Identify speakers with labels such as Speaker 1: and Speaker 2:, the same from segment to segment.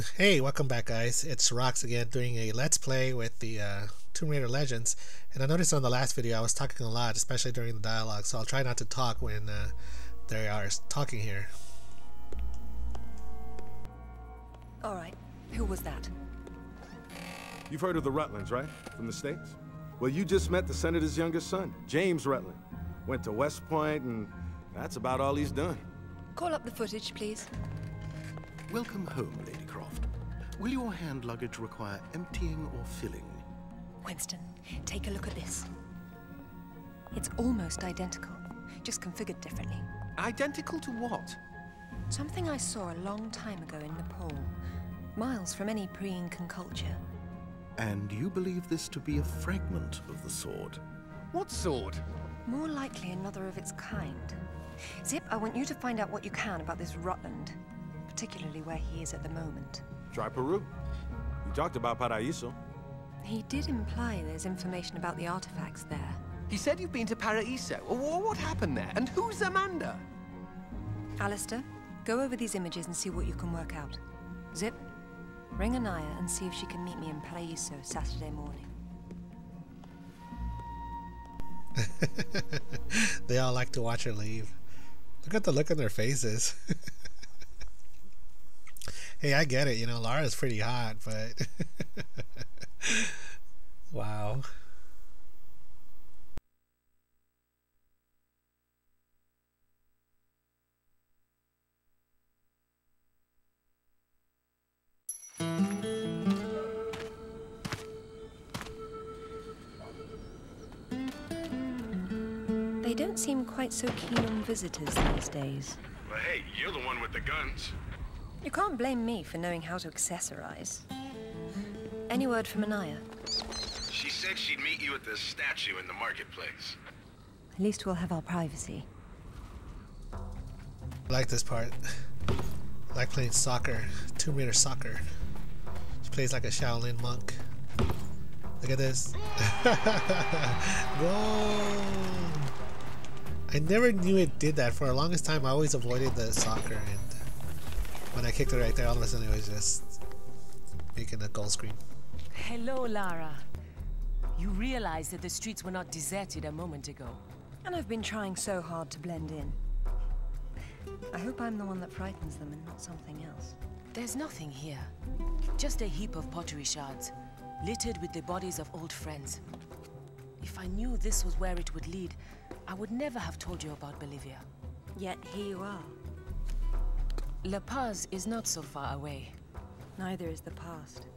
Speaker 1: Hey, welcome back guys. It's Rox again doing a Let's Play with the Tomb Raider Legends. And I noticed on the last video I was talking a lot, especially during the dialogue, so I'll try not to talk when they are talking here.
Speaker 2: Alright, who was that?
Speaker 3: You've heard of the Rutlands, right? From the States? Well, you just met the Senator's youngest son, James Rutland. Went to West Point, and that's about all he's done.
Speaker 2: Call up the footage, please.
Speaker 4: Welcome home, Lady Croft. Will your hand luggage require emptying or filling?
Speaker 2: Winston, take a look at this. It's almost identical, just configured differently.
Speaker 5: Identical to what?
Speaker 2: Something I saw a long time ago in Nepal, miles from any pre-Incan culture.
Speaker 4: And you believe this to be a fragment of the sword?
Speaker 5: What sword?
Speaker 2: More likely another of its kind. Zip, I want you to find out what you can about this Rutland, particularly where he is at the moment.
Speaker 3: Try Peru. You talked about Paraíso.
Speaker 2: He did imply there's information about the artifacts there.
Speaker 5: He said you've been to Paraíso. What happened there? And who's Amanda?
Speaker 2: Alistair, go over these images and see what you can work out. Zip, ring Anaya and see if she can meet me in Paraíso Saturday morning.
Speaker 1: They all like to watch her leave. Look at the look on their faces. Hey, I get it, you know, Lara's pretty hot, but wow.
Speaker 2: They don't seem quite so keen on visitors these days.
Speaker 3: Well, hey, you're the one with the guns.
Speaker 2: You can't blame me for knowing how to accessorize. Any word from Anaya?
Speaker 6: She said she'd meet you at the statue in the marketplace.
Speaker 2: At least we'll have our privacy.
Speaker 1: I like this part. I like playing soccer, Tomb Raider soccer. She plays like a Shaolin monk. Look at this. Goal! I never knew it did that. For the longest time, I always avoided the soccer, and when I kicked it right there, all of a sudden it was just making a goal screen.
Speaker 7: Hello, Lara. You realize that the streets were not deserted a moment ago.
Speaker 2: And I've been trying so hard to blend in. I hope I'm the one that frightens them and not something else.
Speaker 7: There's nothing here. Just a heap of pottery shards, littered with the bodies of old friends. If I knew this was where it would lead, I would never have told you about Bolivia.
Speaker 2: Yet here you are.
Speaker 7: La Paz is not so far away.
Speaker 2: Neither is the past.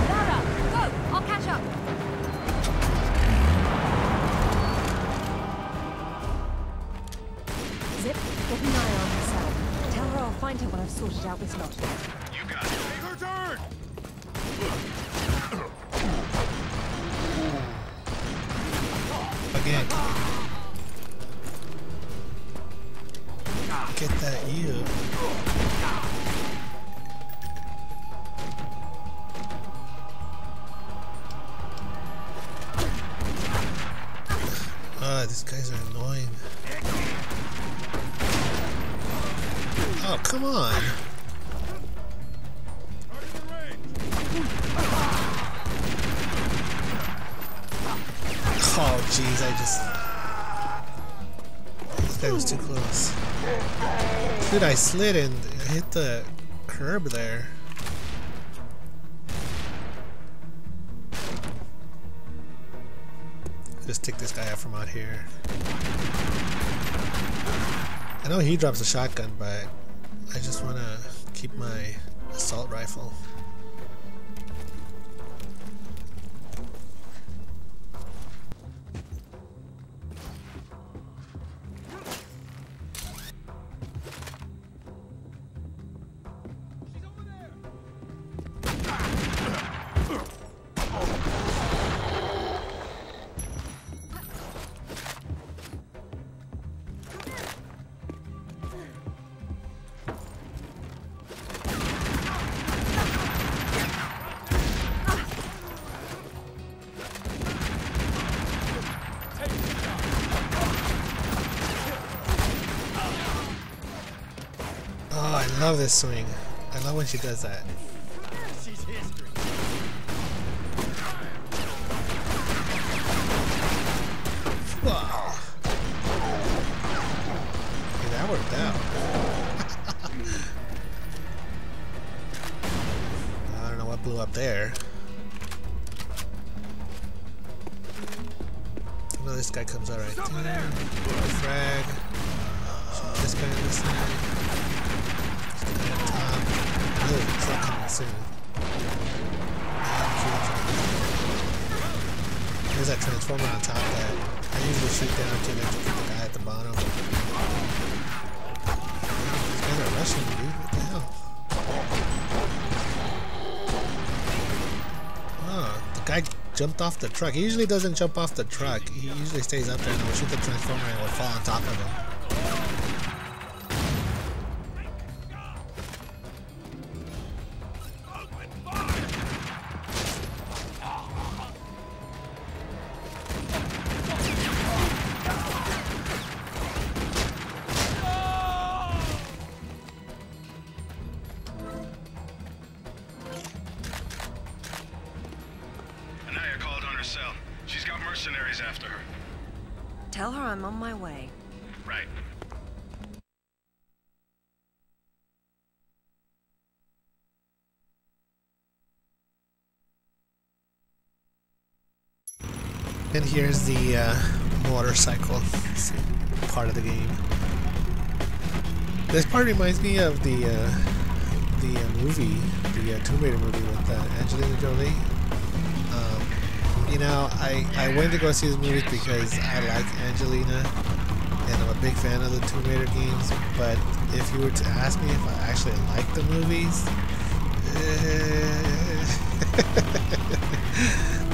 Speaker 7: Lara, go! I'll catch up!
Speaker 2: Zip, get an eye on herself. Tell her I'll find her when I've sorted out this lot.
Speaker 6: You got it.
Speaker 3: Take her turn!
Speaker 1: Again. Get that you. Ah, these guys are annoying. Oh, come on. Oh, jeez, this guy was too close. Dude, I slid and hit the curb there. Just take this guy out from out here. I know he drops a shotgun, but I just want to keep my assault rifle. Oh, I love this swing. I love when she does that. Wow. Okay, that worked out. I don't know what blew up there. I know this guy comes out right there. Frag. Shoot this guy this side. This guy on top. Oh, it's not coming soon. There's that transformer on top that I usually shoot down to electrocute the guy at the bottom. These guys are rushing me, dude. What the hell? Oh, the guy jumped off the truck. He usually doesn't jump off the truck. He usually stays up there and will shoot the transformer and will fall on top of him.
Speaker 6: She's got mercenaries after her.
Speaker 2: Tell her I'm on my way.
Speaker 6: Right.
Speaker 1: And here's the motorcycle part of the game. This part reminds me of the movie, the Tomb Raider movie with Angelina Jolie. You know, I went to go see this movie because I like Angelina and I'm a big fan of the Tomb Raider games, but if you were to ask me if I actually like the movies,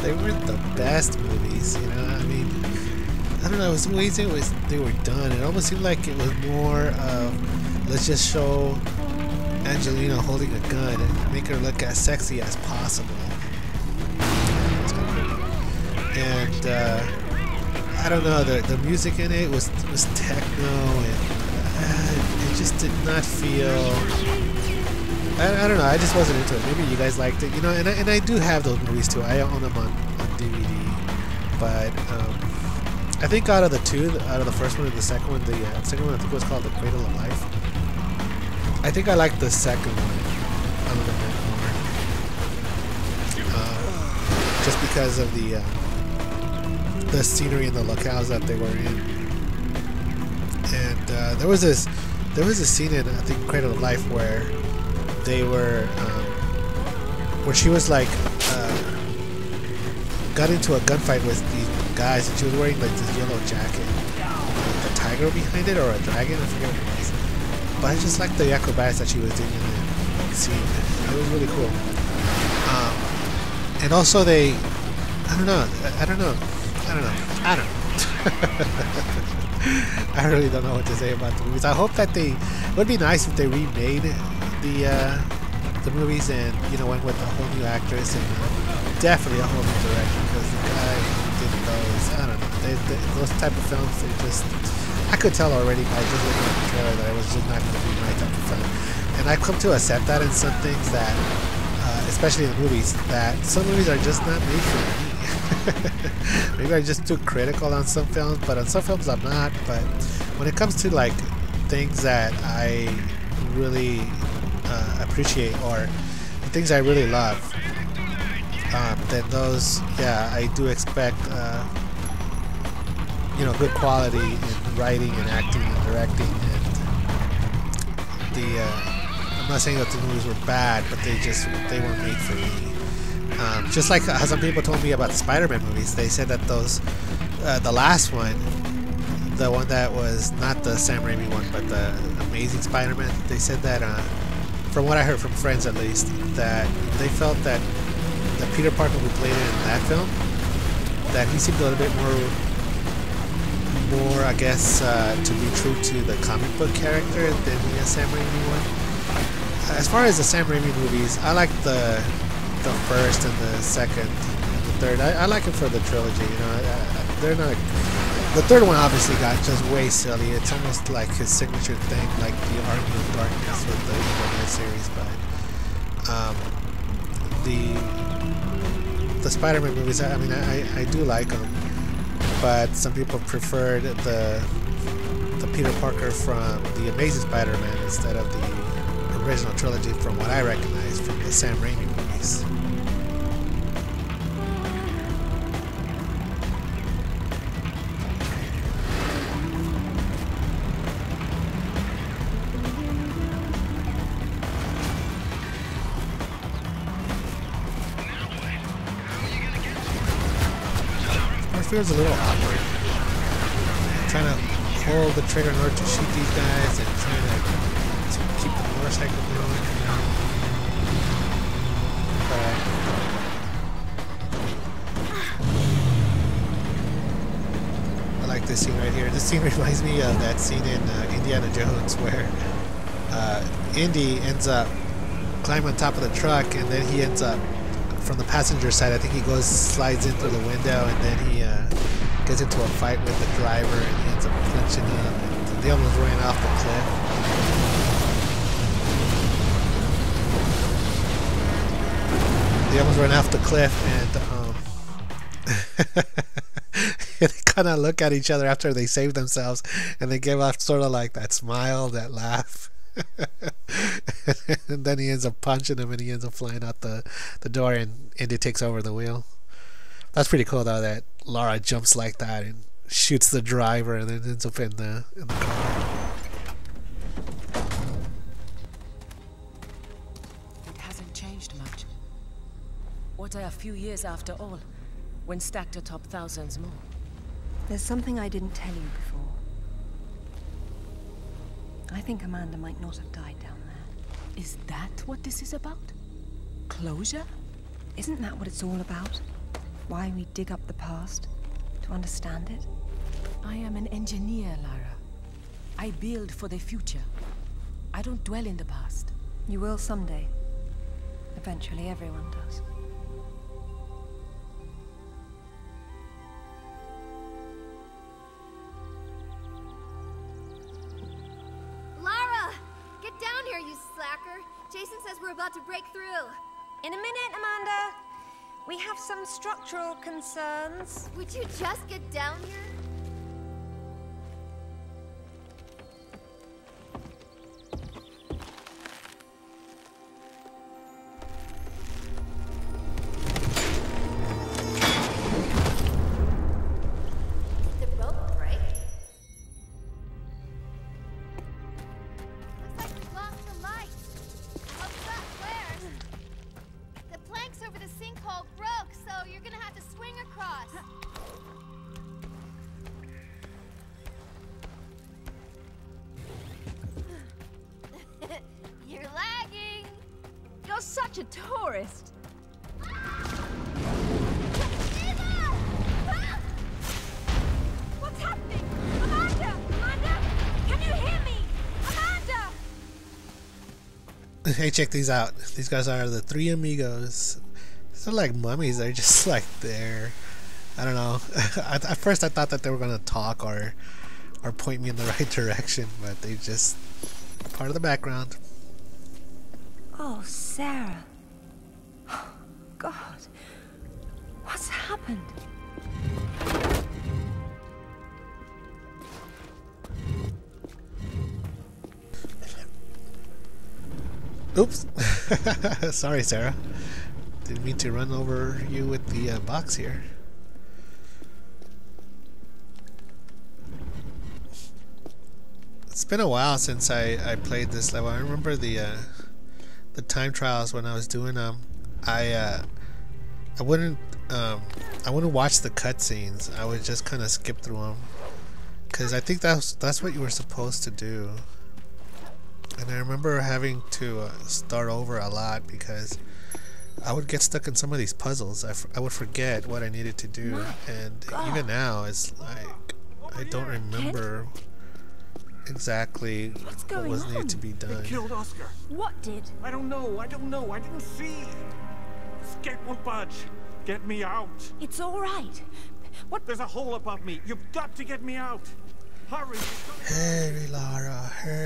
Speaker 1: they weren't the best movies, you know. I mean, I don't know, it was the ways they were done. It almost seemed like it was more of, let's just show Angelina holding a gun and make her look as sexy as possible. And I don't know, the music in it was techno, and it just did not feel. I don't know. I just wasn't into it. Maybe you guys liked it, you know. And I do have those movies too. I own them on DVD. But I think out of the two, out of the first one and the second one, the second one I think was called The Cradle of Life. I think I like the second one a little bit more, just because of the scenery and the locales that they were in. And there was a scene in, I think, Cradle of Life where they were where she was like got into a gunfight with these guys, and she was wearing like this yellow jacket with a tiger behind it, or a dragon, I forget what it was. But I just liked the acrobatics that she was doing in the scene. It was really cool. And also they, I don't know. I really don't know what to say about the movies. I hope that it would be nice if they remade the movies and, you know, went with a whole new actress and definitely a whole new director, because the guy who did those, I don't know, those type of films, they just, I could tell already by just looking at the trailer that it was just not going to be my type of film. And I've come to accept that in some things, that especially in the movies, that some movies are just not made for me. Maybe I'm just too critical on some films, but on some films I'm not. But when it comes to like things that I really appreciate, or things I really love, then those, yeah, I do expect you know, good quality in writing and acting and directing. And I'm not saying that the movies were bad, but they weren't made for me. Just like how some people told me about the Spider-Man movies. They said that those, the last one, the one that was not the Sam Raimi one, but the Amazing Spider-Man, they said that, from what I heard from friends at least, that they felt that the Peter Parker who played it in that film, that he seemed a little bit more, I guess, to be true to the comic book character than the Sam Raimi one. As far as the Sam Raimi movies, I like the first and the second and the third. I like it for the trilogy, you know. They're not The third one obviously got just way silly. It's almost like his signature thing, like the Army of Darkness with the Evil Dead series. But the Spider-Man movies, I mean, I do like them, but some people preferred the Peter Parker from the Amazing Spider-Man instead of the original trilogy, from what I recognize from the Sam Raimi movies. It feels a little awkward. I'm trying to hold the trigger in order to shoot these guys and trying to keep the motorcycle going. I like this scene right here. This scene reminds me of that scene in Indiana Jones where Indy ends up climbing on top of the truck, and then he ends up from the passenger side. I think he slides in through the window, and then he gets into a fight with the driver, and he ends up clinching him, and they almost ran off the cliff. They almost ran off the cliff, and they kind of look at each other after they save themselves, and they give off sort of like that smile, that laugh. And then he ends up punching him, and he ends up flying out the door, and Indy takes over the wheel. That's pretty cool though, that Lara jumps like that and shoots the driver and then ends up in the car.
Speaker 7: It hasn't changed much. What are a few years after all, when stacked atop thousands more?
Speaker 2: There's something I didn't tell you before. I think Amanda might not have died down there.
Speaker 7: Is that what this is about? Closure?
Speaker 2: Isn't that what it's all about? Why we dig up the past? To understand it?
Speaker 7: I am an engineer, Lara. I build for the future. I don't dwell in the past.
Speaker 2: You will someday. Eventually, everyone does.
Speaker 8: Lara! Get down here, you slacker! Jason says we're about to break through.
Speaker 2: In a minute, Amanda. We have some structural concerns.
Speaker 8: Would you just get down here? Did the rope break? Looks like we've lost the light. Hope that flares. The planks over the sinkhole broke, so you're gonna have to swing across. You're lagging.
Speaker 9: You're such a tourist.
Speaker 8: What's happening? Amanda! Amanda! Can you hear me? Amanda!
Speaker 1: Hey, check these out. These guys are the three amigos. They're like mummies. They're just like there. I don't know. At first I thought that they were gonna talk or point me in the right direction, but they just part of the background.
Speaker 2: Oh, Sarah. God. What's happened?
Speaker 1: Oops. Sorry, Sarah. Didn't mean to run over you with the box here. It's been a while since I played this level. I remember the time trials when I was doing them. I wouldn't watch the cutscenes. I would just kind of skip through them because I think that's what you were supposed to do. And I remember having to start over a lot because I would get stuck in some of these puzzles. I would forget what I needed to do, and even now it's like I don't remember exactly what was needed to be done.
Speaker 10: They killed Oscar.
Speaker 9: What did?
Speaker 10: I don't know. I didn't see. This gate won't budge. Get me out.
Speaker 9: It's all right.
Speaker 10: What? There's a hole above me. You've got to get me out. Hurry.
Speaker 1: Hurry, Lara, hurry.